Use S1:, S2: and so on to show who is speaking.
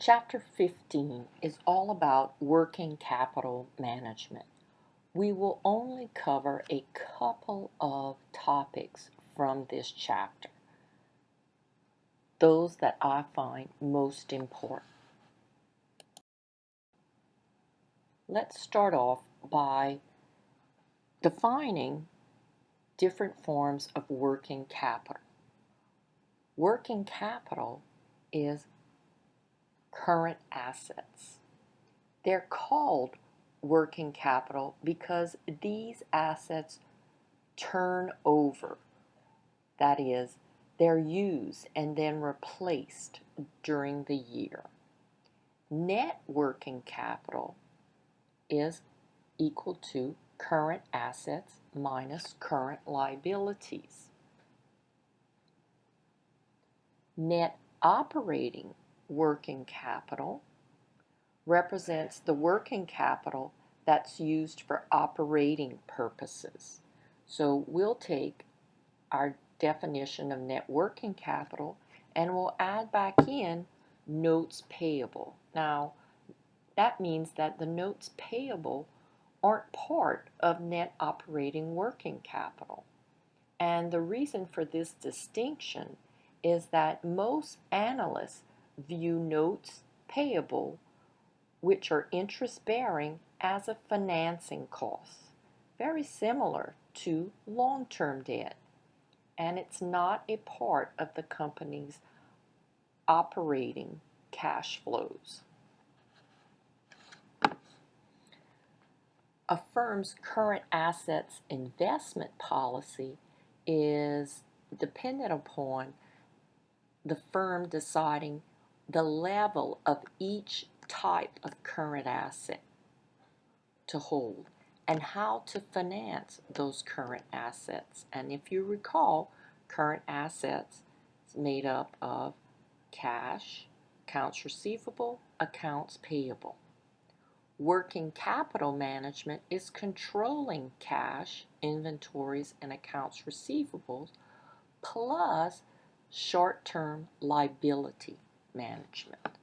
S1: Chapter 15 is all about working capital management. We will only cover a couple of topics from this chapter, those that I find most important. Let's start off by defining different forms of working capital. Working capital is current assets. They're called working capital because these assets turn over. That is, they're used and then replaced during the year. Net working capital is equal to current assets minus current liabilities. Net operating working capital represents the working capital that's used for operating purposes. So we'll take our definition of net working capital and we'll add back in notes payable. Now, that means that the notes payable aren't part of net operating working capital. And the reason for this distinction is that most analysts view notes payable, which are interest-bearing, as a financing cost, very similar to long-term debt, and it's not a part of the company's operating cash flows. A firm's current assets investment policy is dependent upon the firm deciding the level of each type of current asset to hold and how to finance those current assets. And if you recall, current assets is made up of cash, accounts receivable, accounts payable. Working capital management is controlling cash, inventories, and accounts receivables, plus short-term liability management.